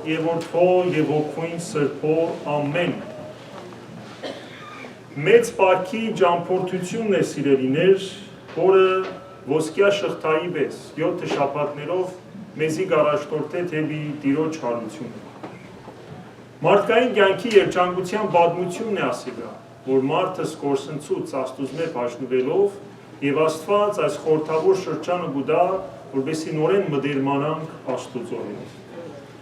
Եվ որդվո և ոգվույն սրբո ամեն։ Մեծ պարքի ճամփորդությունն է սիրելիներ, որը ոսկյա շղթայի պես 7 շաբաթներով մեզի գարաշտորթե թեպի Տիրոջ հարությունը։ Մարդկային կյանքի երջանկության պատմությունն է ասելա, որ մարդը սկորսնցուց Աստուծմե բաժնվելով և Աստված այս խորհրդավոր շրջանը գուտա, որպեսզի նորեն մտերմանանք Աստուծո հետ։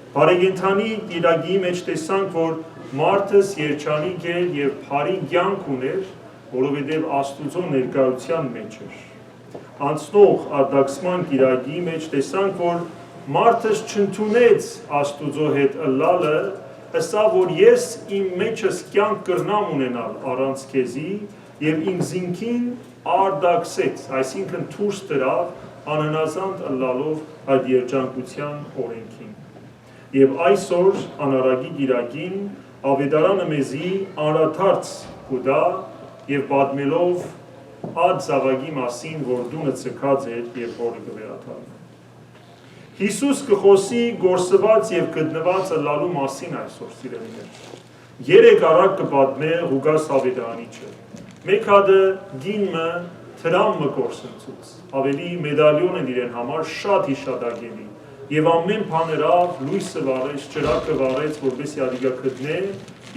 Բարեգենթանի կիրագի մեջ տեսանք, որ մարդս երջանիկ էր և բարի կյանք ուներ, որովհետև Աստուծո ներկայության մեջ էր։ Անցնող արտաքսման կիրագի մեջ տեսանք, որ մարդս չընդունեց Աստուծո հետ ըլլալը, ըսավ, որ ես իմ մեջս կյանք կրնամ ունենալ առանց քեզի և իմ զինքին արտաքսեց, այսինքն դուրս տրավ անհնազանդ ըլլալով այդ երջանկության օրենքին։ Եվ այսօր անարագի կիրակին ավետարանը մեզի անդրադարձ կուտա և պատմելով այդ զավակի մասին, որ տունը ցկած էր և հորը կվերաթարնա։ Հիսուս կխոսի գործված և գտնված ըլլալու մասին այսօր սիրելիներ։ 3 առակ կպատմե Ղուկաս ավետարանիչը։ Մեկ հատը գինը թրամը գործընծուց, ավելի մեդալիոն են իրեն համար շատ հիշադակելի և ամեն բաներով լույսը վառեց, ճրակը վառեց, որպեսզի ադիգա գտնե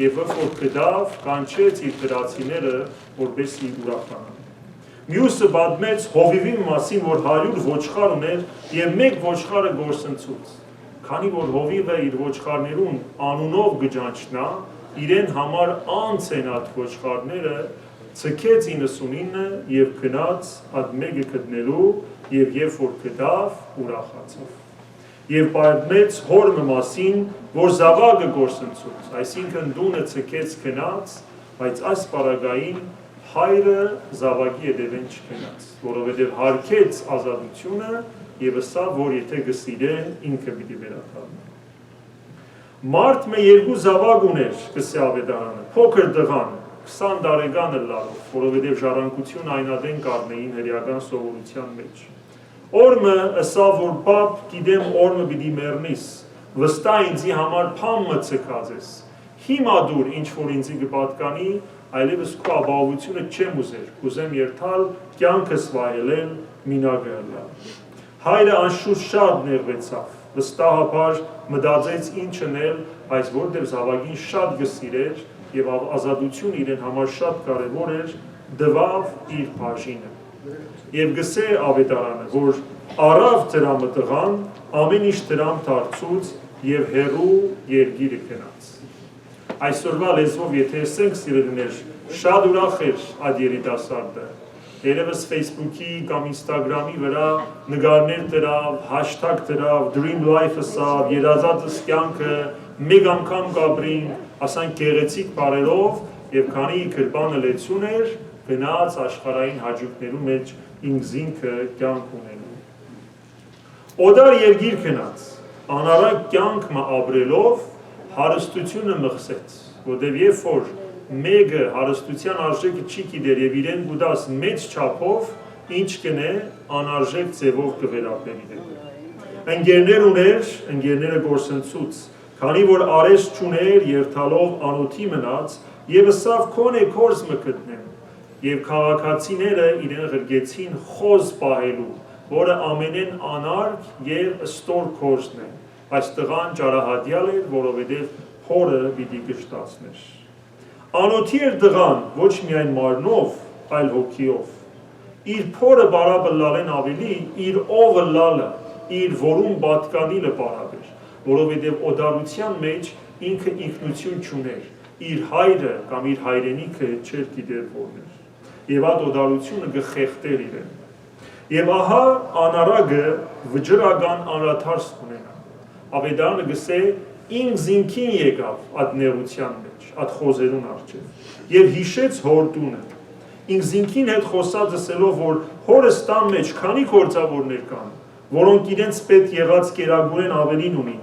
և որ գտավ կանչեց իր դրացիները, որպեսզի ուրախանան։ Մյուսը պատմեց հովիվի մասին, որ 100 ոչխար ուներ և մեկ ոչխարը գործընծուց։ Քանի որ հովիվը իր ոչխարներուն անունով գճանչնա, իրեն համար անց են այդ ոչխարները, ցկեց 99-ը և գնաց այդ մեկը գտնելու և երբ որ գտավ, ուրախացավ։ Եվ պատմեց հորը մասին, որ զավակը գործընծուց, այսինքն տունը ցկեց գնաց, բայց այս պարագային հայրը զավակի հետևեն չգնաց, որովհետև հարգեց ազատությունը և ըսավ, որ եթե գսիրե, ինքը պիտի վերաթարնա։ Մարդ մը 2 զավակ ուներ, կսե ավետարանը, փոքր տղան, 20 տարեկան ըլլալով, որովհետև ժառանգություն այնադեն կառնեին հրեական սովորության մեջ։ Օրմը ըսավ, որ պապ գիտեմ օրմը պիտի մեռնիս, վստահ ինձի համար փամը ցկած ես, հիմա դուր ինչ որ ինձի կպատկանի, այլևս քո ապահովությունը չեմ ուզեր, կուզեմ երթալ կյանքս վայելել, մինագը ըլլալ։ Հայրը անշուշտ շատ նեղվեցավ, վստահաբար մտածեց ինչ անել, բայց որտեղ զավակին շատ գսիրեր և ազատություն իրեն համար շատ կարևոր էր, դվավ իր բաժինը։ Եվ գսե ավետարանը, որ առավ դրամը տղան, ամեն ինչ դրամ դարձուց և հեռու երկիրը գնաց։ Այսօրվա լեզվով եթե ասենք սիրելիներ, շատ ուրախ էր այդ երիտասարդը։ Երևս Facebook-ի կամ Instagram-ի վրա նկարներ դրավ, hashtag դրավ, dream life ասավ, երազածս կյանքը, մեկ անգամ կապրին, ասանք գեղեցիկ բարերով և քանի գրպանը լեցուն էր, գնաց աշխարհային հաճույքներու մեջ ինքզինքը կյանք ունելու։ Օդար երկիր գնաց, անարակ կյանք մը ապրելով հարստությունը մղսեց, որտև երբ որ մեկը հարստության արժեքը չի գիտեր և իրեն գուտաս մեծ չափով, ինչ կնե անարժեք ձևով կվերապրի դեպի։ Ընկերներ ուներ, ընկերները գործընծուց, քանի որ արես չուներ երթալով անոթի մնաց և ըսավ քոնե կորզ մը գտնեմ։ Եվ քաղաքացիները իրեն ղրգեցին խոզ պահելու, որը ամենեն անարգ և ստոր կորզն է, բայց տղան ճարահատյալ էր, որովհետև հորը պիտի կշտացներ։ Անոթի էր տղան ոչ միայն մարմնով, այլ հոգիով։ Իր փորը բարաբը լալեն ավելի, իր ովը լալը, իր որում պատկանիլը բարաբեր, որովհետև օդարության մեջ ինքը ինքնություն չուներ, իր հայրը կամ իր հայրենիքը չէր գիտեր որն էր։ Եվ այդ օդարությունը գխեղտեր իրեն։ Եվ ահա անարագը վճռական անդրադարձ ունենա։ Ավետարանը գսե ինք զինքին եկավ այդ նեղության մեջ, այդ խոզերուն առջև և հիշեց հոր տունը։ Ինք զինքին հետ խոսած ասելով, որ հորս տան մեջ քանի գործավորներ կան, որոնք իրենց պետ եղած կերակուրեն ավելին ունին,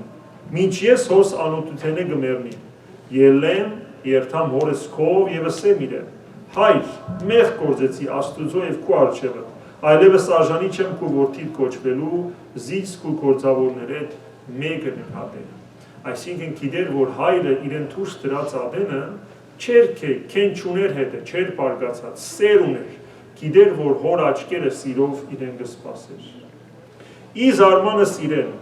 մինչ ես հոս անօտութենե գմեռնի։ Ելեմ, երթամ հորս քով և ասեմ իրեն, հայր, մեղ գործեցի Աստուծո և քո առջևը, այլևս արժանի չեմ քո որդիդ կոչվելու, զից քո գործավորներ հետ մեկը նկատել։ Այսինքն գիտեր, որ հայրը իրեն դուրս դրած ադենը չեր քեն չուներ հետը, չեր բարգացած, սեր ուներ, գիտեր, որ հոր աչքերը սիրով իրեն կսպասեր։ Ի զարմանը սիրեն,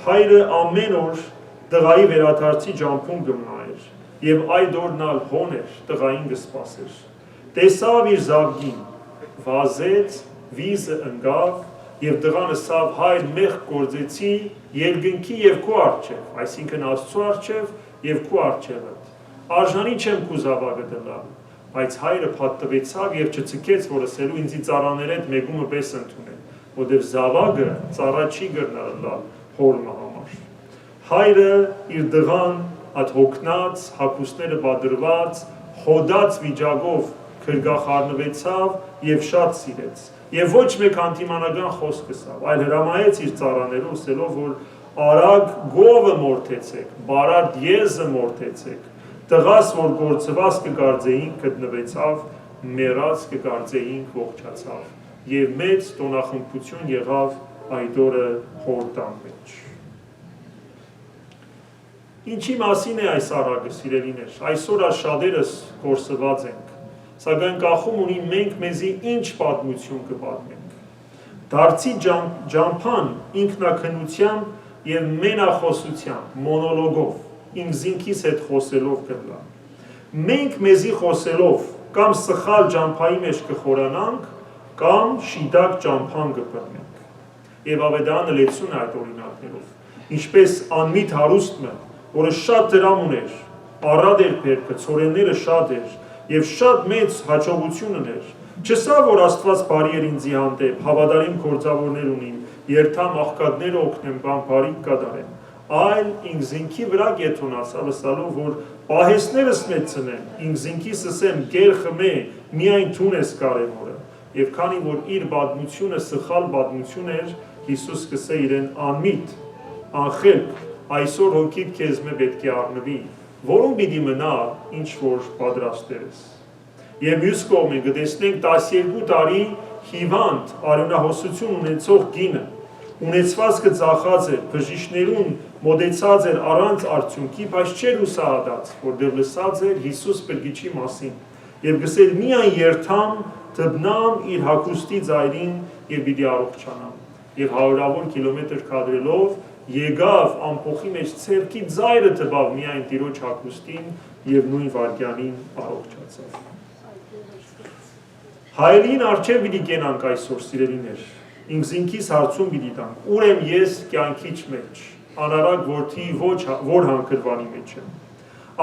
հայրը ամեն օր տղայի վերադարձի ջամփուն կմնայր, եւ այդ օրն ալ հոն էր, տղային կսպասեր։ Տեսավ իր զավգին, վազեց, վիզը ընկավ, եւ տղան ասավ հայր մեղք գործեցի երկնքի եւ քո առջև, այսինքն Աստծո առջև եւ քո առջևը։ Արժանի չեմ քու զավակը դնալ, բայց հայրը փաթթվեցավ եւ չցկեց, որ ասելու ինձի ծառաներ հետ մեգումը պես ընդունել, որտեւ զավակը ծառա չի գրնալ հորմը համար։ Հայրը իր դղան այդ հոգնած, հագուստները բادرված, հոդած վիճակով քրգախառնվեցավ եւ շատ սիրեց։ Եվ ոչ մեկ անտիմանական խոսք ասավ, այլ հրամայեց իր ծառաներով ասելով, որ արագ գովը մորթեցեք, բարարդ եզը մորթեցեք, տղաս, որ գործված կգարձեինք գտնվեցավ, մեռած կգարձեինք ողջացավ, եւ մեծ տոնախմբություն եղավ այդ օրը հորդան մեջ։ Ինչի մասին է այս առակը, սիրելիներ, այսօր շատերս կորսված ենք, սակայն կախում ունի մենք մեզի ինչ պատմություն կպատմենք։ Դարձի ջամփան ինքնակնությամբ եւ մենախոսությամբ, մոնոլոգով, ինքզինքիս հետ խոսելով կլա։ Մենք մեզի խոսելով կամ սխալ ջամփայի մեջ կխորանանք, կամ շիտակ ջամփան կբռնենք։ Եվ ավետարանը լեցուն է այդ օրինակներով։ Ինչպես անմիտ հարուստը, որը շատ դրամ ուներ, առատ էր բերքը, ցորենները շատ էր, եւ շատ մեծ հաջողություն ուներ։ Չսա որ Աստված բարի էր ինձի հանդեպ, հավատարիմ գործավորներ ունիմ, երթամ աղքատները օգնեմ կամ բարիք կատարեմ, այլ ինքզինքի վրա կեթոնացավ ասալով, որ պահեսներս մեծնեմ, ինքզինքիս ասեմ գեր խմե, միայն դուն ես կարևորը։ Եվ քանի որ իր պատմությունը սխալ պատմություն էր, Հիսուս կսե իրեն անմիտ, անխելք, այսօր հոգիդ քեզ մե պետք է առնվի, որում պիտի մնա ինչ որ պատրաստել ես։ Եվ մյուս կողմին կտեսնենք 12 տարի հիվանդ արյունահոսություն ունեցող կինը, ունեցվածքը ծախած էր, բժիշկներուն մոտեցած էր առանց արդյունքի, բայց չէր ուսահատած, որտեղ լսած էր Հիսուս Փրկիչի մասին, եւ գսել միայն երթամ, դբնամ իր հագուստի ծայրին եւ պիտի առողջանամ։ Եվ հարյուրավոր կիլոմետր քադրելով եկավ ամփոխի մեջ ցերքի ծայրը տվավ միայն Տիրոջ հագուստին եւ նույն վարքյանին առողջացավ։ Հայրին արջև պիտի կենանք այսօր սիրելիներ, ինքզինքիս հարցում պիտի տանք, ուր եմ ես կյանքիչ մեջ, անարակ որդի որ հանքրվանի մեջ եմ,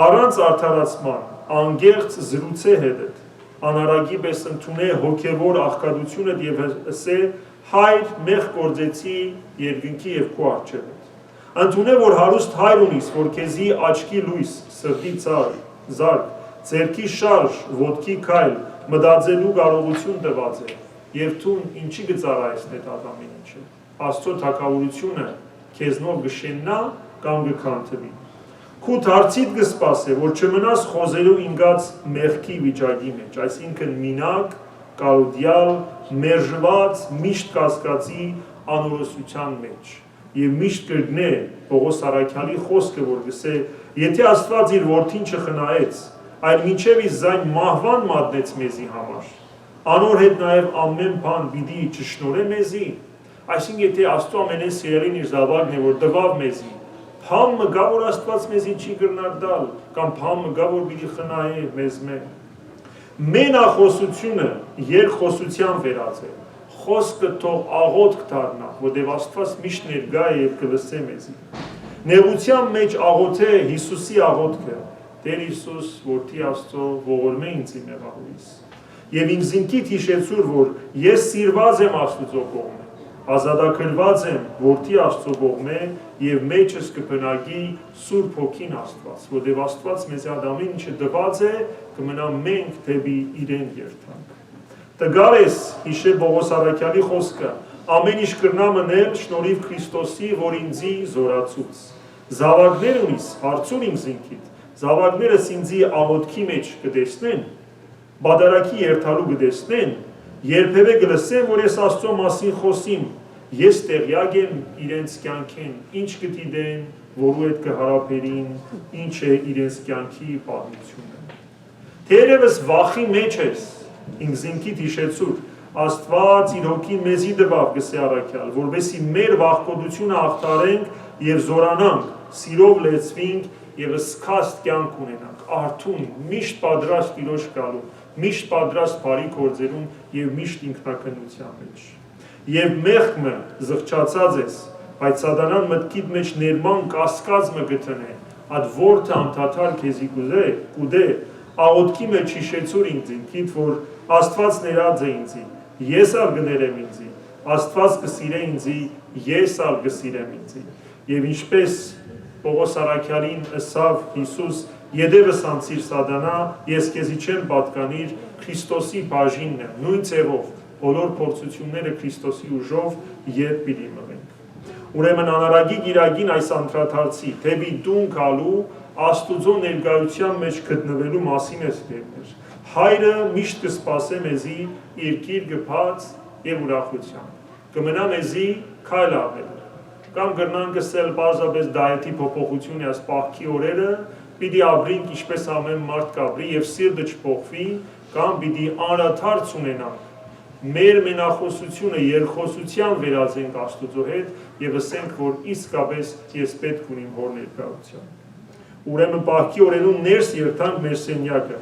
առանց արդարացման, անգեղծ զրուցե հետդ, անարակի պես ընդունե հոգևոր աղքատությունդ եւ ասե հայր մեղ գործեցի երկնքի եւ քո առջև։ Ընդունե որ հարուստ հայր ունիս, որ քեզի աչքի լույս, սրտի զարկ, ձեռքի շարժ, ոտքի քայլ, մտածելու կարողություն տված է, եւ դու ինչի կծառայես այդ ամեն ինչը։ Աստծո թագավորությունը քեզնով կշեննա կամ կքանթվի։ Քու դարձիդ կսպասե, որ չմնաս խոզելու ինգած մեղքի վիճակի մեջ, այսինքն մինակ, կարոդյալ, մերժված, միշտ կասկածի անորոշության մեջ։ Եվ միշտ կրգնե Պողոս Առաքյալի խոսքը, որ գսե, եթե Աստված իր որդին չխնայեց, այլ մինչև իր զայն մահվան մատնեց մեզի համար, անոր հետ նաև ամեն բան պիտի չշնորհե մեզի, այսինքն եթե Աստծո ամենեն սիրելին իր զավակն է, որ տվավ մեզի, փամը գա որ Աստված մեզի չի կրնար դալ, կամ փամը գա որ պիտի խնայե մեզ մեն։ Մենախոսությունը երկխոսության վերած է, խոսքը թող աղոթք դառնա, որտեղ Աստված միշտ ներկա է եւ կլսե մեզի։ Նեղության մեջ աղոթե Հիսուսի աղոթքը, Տեր Հիսուս, որդի Աստծո, ողորմե ինձ իմ մեղավորից։ Եվ ինքզինքիդ հիշեցուր, որ ես սիրված եմ Աստծո կողմը, ազատագրված եմ որդի Աստծո կողմը եւ մեջս կբնակի Սուրբ Հոգին Աստված, որտեղ Աստված մեզ ամեն ինչը տված է, կմնա մենք դեպի իրեն երթանք։ Տգարես հիշե Պողոս Առաքյալի խոսքը, ամեն ինչ կրնա մնել շնորհիվ Քրիստոսի, որ ինձի զորացուց։ Զավակներ ունիս, հարցուն ինքզինքիդ, զավակներս ինձի աղոթքի մեջ կտեսնեն, բադարակի երթալու կտեսնեն, երբևէ կլսեն, որ ես Աստծո մասին խոսիմ, ես տեղյակ եմ իրենց կյանքեն, ինչ կդիտեն, որու հետ կհարաբերին, ինչ է իրենց կյանքի պատմությունը։ Թերևս վախի մեջ ես, ինքզինքիդ հիշեցուր, Աստված իր հոգին մեզի տվավ գսե առաքյալ, որովհետեւ մեր վախկոդությունը հաղթարենք եւ զորանանք, սիրով լեցվենք եւ սկաստ կյանք ունենանք, արթուն, միշտ պատրաստ Տիրոջ գալու, միշտ պատրաստ բարի գործերուն եւ միշտ ինքնակնության մեջ։ Եվ մեղքը զղջացած ես, բայց սատանան մտքիդ մեջ ներման կասկած մը գտնե, այդ որթը անդադար քեզի կուդե, աղոթքի մեջ հիշեցուր ինքզինքիդ, որ Աստված ներած է ինձի, ես ալ գներեմ ինձի, Աստված կսիրե ինձի, ես ալ կսիրեմ ինձի։ Եվ ինչպես Պողոս առաքյալին ըսավ Հիսուս, Եդևս անցիր սատանա, ես քեզի չեմ պատկանիր, Քրիստոսի բաժինն է, նույն ձևով, բոլոր փորձությունները Քրիստոսի ուժով ետ պիտի մղենք։ Ուրեմն անարագի գիրագին այս անդրադարձի, թեպի տուն գալու, Աստուծո ներկայության մեջ գտնվելու մասին ես դերներ։ Հայրը միշտ կսպասե մեզի իր գիրկը բաց եւ ուրախությամբ։ Կմնա մեզի քայլ ավել։ Կամ գրնան գսել բազաբես դայեթի փոփոխությունը այս պահքի օրերը, պիտի ապրենք ինչպես ամեն մարդ կապրի եւ սիրտը չփոխվի, կամ պիտի անդադարձ ունենանք մեր մենախոսությունը երկխոսության վերածենք Աստուծո հետ եւ ասենք, որ իսկապես ես պետք ունիմ հոր ներկայության։ Ուրեմն պահքի օրերուն ներս երթանք մեր սենյակը,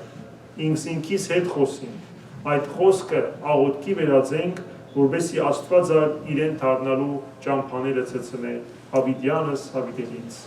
ինքսինքիս հետ խոսենք, այդ խոսքը աղոթքի վերածենք, որովհետեւ Աստված իրեն դառնալու ճամփաները ցցնե հավիտյանս հավիտենից։